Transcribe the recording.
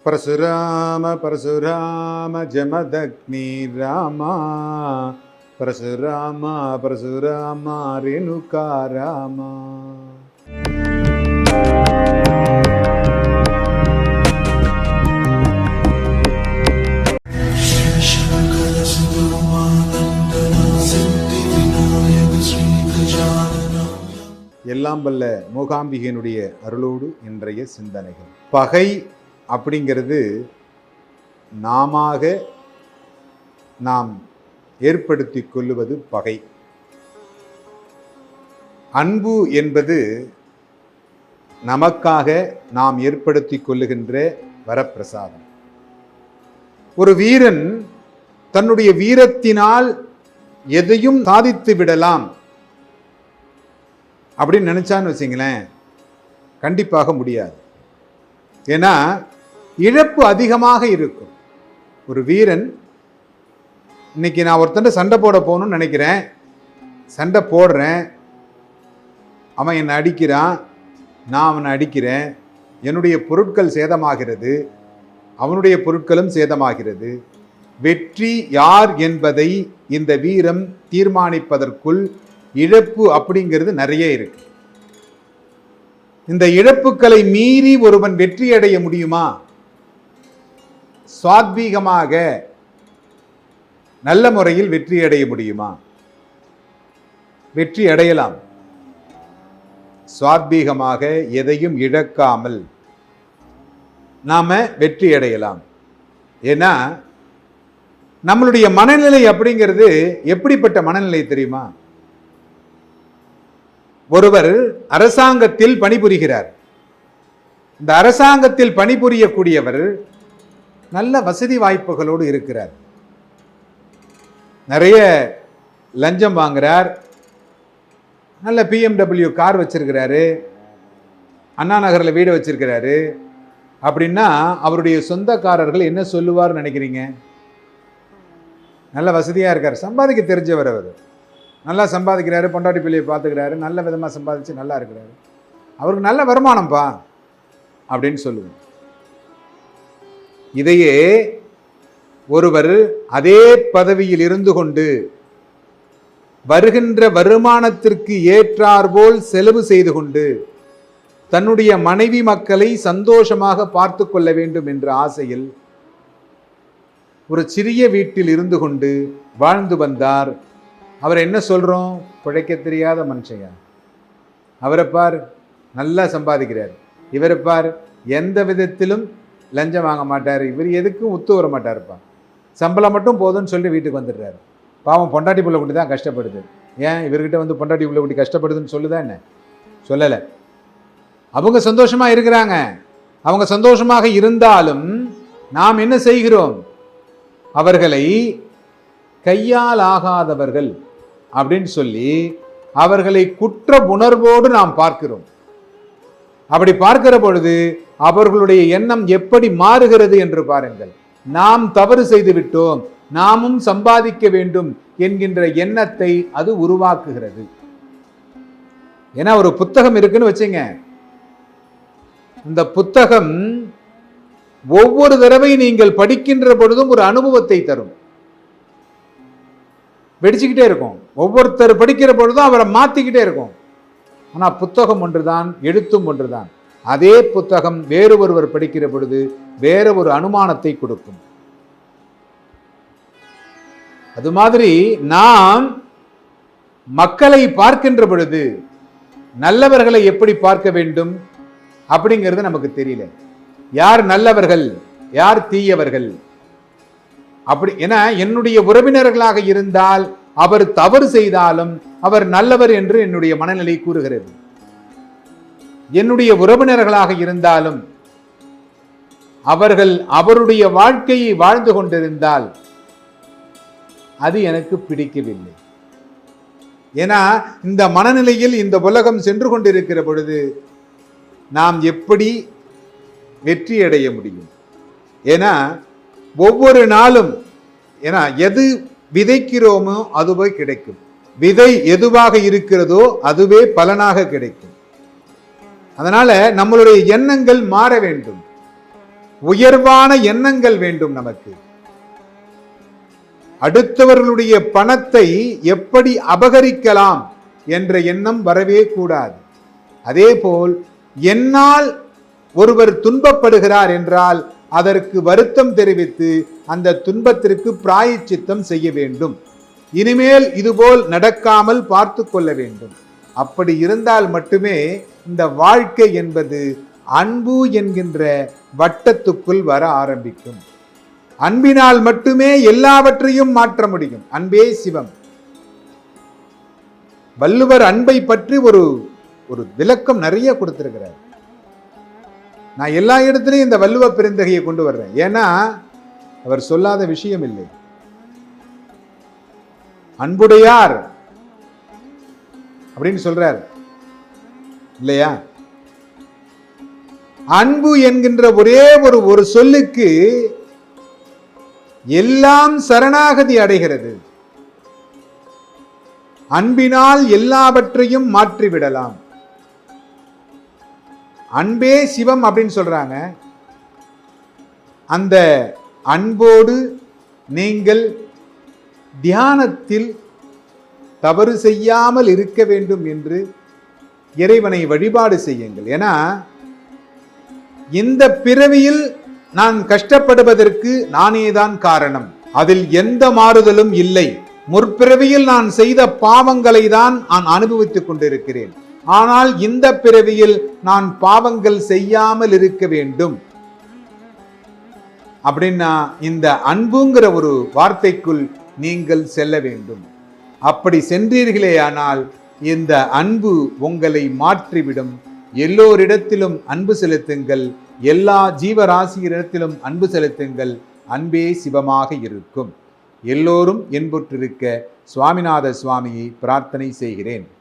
பரசுராம பரசுராம ஜமதக்னி ராமா, பரசுராமா பரசுராமா ரேணுகா ராமா. எல்லாம் வல்ல மூகாம்பிகையினுடைய அருளோடு இன்றைய சிந்தனைகள். பகை அப்படிங்கிறது நாம் ஏற்படுத்தி கொள்ளுவது பகை. அன்பு என்பது நமக்காக நாம் ஏற்படுத்தி கொள்ளுகின்ற வரப்பிரசாதம். ஒரு வீரன் தன்னுடைய வீரத்தினால் எதையும் சாதித்து விடலாம் அப்படின்னு நினைச்சான்னு வச்சிங்களேன், கண்டிப்பாக முடியாது. ஏன்னா இழப்பு அதிகமாக இருக்கும். ஒரு வீரன், இன்னைக்கு நான் ஒருத்தன் சண்டை போட போகணும்னு நினைக்கிறேன், சண்டை போடுறேன், அவன் என்னை அடிக்கிறான், நான் அவனை அடிக்கிறேன், என்னுடைய பொருட்கள் சேதமாகிறது, அவனுடைய பொருட்களும் சேதமாகிறது. வெற்றி யார் என்பதை இந்த வீரம் தீர்மானிப்பதற்குள் இழப்பு அப்படிங்கிறது நிறைய இருக்கு. இந்த இழப்புகளை மீறி ஒருவன் வெற்றி அடைய முடியுமா? சுவாத்வீகமாக நல்ல முறையில் வெற்றி அடைய முடியுமா? வெற்றி அடையலாம். சுவாத்வீகமாக எதையும் இழக்காமல் நாம வெற்றி அடையலாம். ஏன்னா நம்மளுடைய மனநிலை அப்படிங்கிறது எப்படிப்பட்ட மனநிலை தெரியுமா? ஒருவர் அரசாங்கத்தில் பணிபுரிகிறார். இந்த அரசாங்கத்தில் பணிபுரியக்கூடியவர் நல்ல வசதி வாய்ப்புகளோடு இருக்கிறார். நிறைய லஞ்சம் வாங்குறார், நல்ல BMW கார் வச்சிருக்கிறாரு, அண்ணா நகரில் வீடு வச்சிருக்கிறாரு. அப்படின்னா அவருடைய சொந்தக்காரர்கள் என்ன சொல்லுவார்னு நினைக்கிறீங்க? நல்ல வசதியாக இருக்கார், சம்பாதிக்க தெரிஞ்சவர், அவர் நல்லா சம்பாதிக்கிறாரு, பொண்டாட்டி பிள்ளையை பார்த்துக்கிறாரு, நல்ல விதமாக சம்பாதிச்சு நல்லா இருக்கிறாரு, அவருக்கு நல்ல வருமானம்ப்பா அப்படின்னு சொல்லுவோம். இதையே ஒருவர் அதே பதவியில் இருந்து கொண்டு வருகின்ற வருமானத்திற்கு ஏற்றாற்போல் செலவு செய்து கொண்டு தன்னுடைய மனைவி மக்களை சந்தோஷமாக பார்த்து கொள்ள வேண்டும் என்ற ஆசையில் ஒரு சிறிய வீட்டில் இருந்து கொண்டு வாழ்ந்து வந்தார். அவர் என்ன சொல்றோம்? பிழைக்க தெரியாத மனுஷங்க. அவரை பார் நல்லா சம்பாதிக்கிறார், இவரை பார் எந்த விதத்திலும் லஞ்சம் வாங்க மாட்டார், இவர் எதுக்கும் ஒத்து வர மாட்டாருப்பா, சம்பளம் மட்டும் போதும்னு சொல்லி வீட்டுக்கு வந்துடுறாரு. பாவம் பொண்டாட்டி பிள்ளை குட்டி தான் கஷ்டப்படுது. ஏன் இவர்கிட்ட வந்து பொண்டாட்டி பிள்ளை குட்டி கஷ்டப்படுதுன்னு சொல்லுதா என்ன? சொல்லலை. அவங்க சந்தோஷமா இருக்கிறாங்க. அவங்க சந்தோஷமாக இருந்தாலும் நாம் என்ன செய்கிறோம்? அவர்களை கையால் ஆகாதவர்கள் அப்படின்னு சொல்லி அவர்களை குற்ற உணர்வோடு நாம் பார்க்கிறோம். அப்படி பார்க்கிற பொழுது அவர்களுடைய எண்ணம் எப்படி மாறுகிறது என்று பாருங்கள். நாம் தவறு செய்து விட்டோம், நாமும் சம்பாதிக்க வேண்டும் என்கின்ற எண்ணத்தை அது உருவாக்குகிறது. ஏன்னா ஒரு புத்தகம் இருக்குன்னு வச்சுங்க, இந்த புத்தகம் ஒவ்வொரு தடவை நீங்கள் படிக்கின்ற பொழுதும் ஒரு அனுபவத்தை தரும். வெடிச்சுக்கிட்டே இருக்கும். ஒவ்வொருத்தர் படிக்கிற பொழுதும் அவரை மாத்திக்கிட்டே இருக்கும். ஆனால் புத்தகம் ஒன்றுதான், எழுத்தும் ஒன்றுதான். அதே புத்தகம் வேறு ஒருவர் படிக்கிற பொழுது வேற ஒரு அனுமானத்தை கொடுக்கும். அது மாதிரி நாம் மக்களை பார்க்கின்ற பொழுது நல்லவர்களை எப்படி பார்க்க வேண்டும் அப்படிங்கிறது நமக்கு தெரியல. யார் நல்லவர்கள், யார் தீயவர்கள் அப்படி என என்னுடைய உறவினர்களாக இருந்தால் அவர் தவறு செய்தாலும் அவர் நல்லவர் என்று என்னுடைய மனநிலை கூறுகிறது. என்னுடைய உறவினர்களாக இருந்தாலும் அவர்கள் அவருடைய வாழ்க்கையை வாழ்ந்து கொண்டிருந்தால் அது எனக்கு பிடிக்கவில்லை. ஏன்னா இந்த மனநிலையில் இந்த உலகம் சென்று கொண்டிருக்கிற பொழுது நாம் எப்படி வெற்றி அடைய முடியும்? ஏன்னா ஒவ்வொரு நாளும் ஏன்னா எது விதைக்கிறோமோ அதுவே கிடைக்கும். விதை எதுவாக இருக்கிறதோ அதுவே பலனாக கிடைக்கும். அதனால நம்மளுடைய எண்ணங்கள் மாற வேண்டும். உயர்வான எண்ணங்கள் வேண்டும் நமக்கு. அடுத்தவர்களுடைய பணத்தை எப்படி அபகரிக்கலாம் என்ற எண்ணம் வரவே கூடாது. அதேபோல் என்னால் ஒருவர் துன்பப்படுகிறார் என்றால் அதற்கு வருத்தம் தெரிவித்து அந்த துன்பத்திற்கு பிராயச்சித்தம் செய்ய வேண்டும். இனிமேல் இதுபோல் நடக்காமல் பார்த்து கொள்ள வேண்டும். அப்படி இருந்தால் மட்டுமே இந்த வாழ்க்கை என்பது அன்பு என்கின்ற வட்டத்துக்குள் வர ஆரம்பிக்கும். அன்பினால் மட்டுமே எல்லாவற்றையும் மாற்ற முடியும். அன்பே சிவம். வள்ளுவர் அன்பை பற்றி ஒரு விளக்கம் நிறைய கொடுத்திருக்கிறார். நான் எல்லா இடத்திலையும் இந்த வள்ளுவ பெருந்தகையை கொண்டு வர்றேன். ஏன்னா அவர் சொல்லாத விஷயம் இல்லை. அன்புடையார் அப்படின்னு சொல்றார் இல்லையா? அன்பு என்கின்ற ஒரே ஒரு சொல்லுக்கு எல்லாம் சரணாகதி அடைகிறது. அன்பினால் எல்லாவற்றையும் மாற்றிவிடலாம். அன்பே சிவம் அப்படின்னு சொல்றாங்க. அந்த அன்போடு நீங்கள் தியானத்தில் தவறு செய்யாமல் இருக்க வேண்டும் என்று இறைவனை வழிபாடு செய்யுங்கள். ஏன்னா இந்த பிறவியில் நான் கஷ்டப்படுவதற்கு நானேதான் காரணம். அதில் எந்த மாறுதலும் இல்லை. முற்பிறவியில் நான் செய்த பாவங்களை தான் நான் அனுபவித்துக் கொண்டிருக்கிறேன். ஆனால் இந்த பிறவியில் நான் பாவங்கள் செய்யாமல் இருக்க வேண்டும் அப்படின்னா இந்த அன்புங்கிற ஒரு வார்த்தைக்குள் நீங்கள் செல்ல வேண்டும். அப்படி சென்றீர்களேயானால் இந்த அன்பு உங்களை மாற்றிவிடும். எல்லோரிடத்திலும் அன்பு செலுத்துங்கள். எல்லா ஜீவராசியிடத்திலும் அன்பு செலுத்துங்கள். அன்பே சிவமாக இருக்கும். எல்லோரும் என்புற்றிருக்க சுவாமிநாத சுவாமியை பிரார்த்தனை செய்கிறேன்.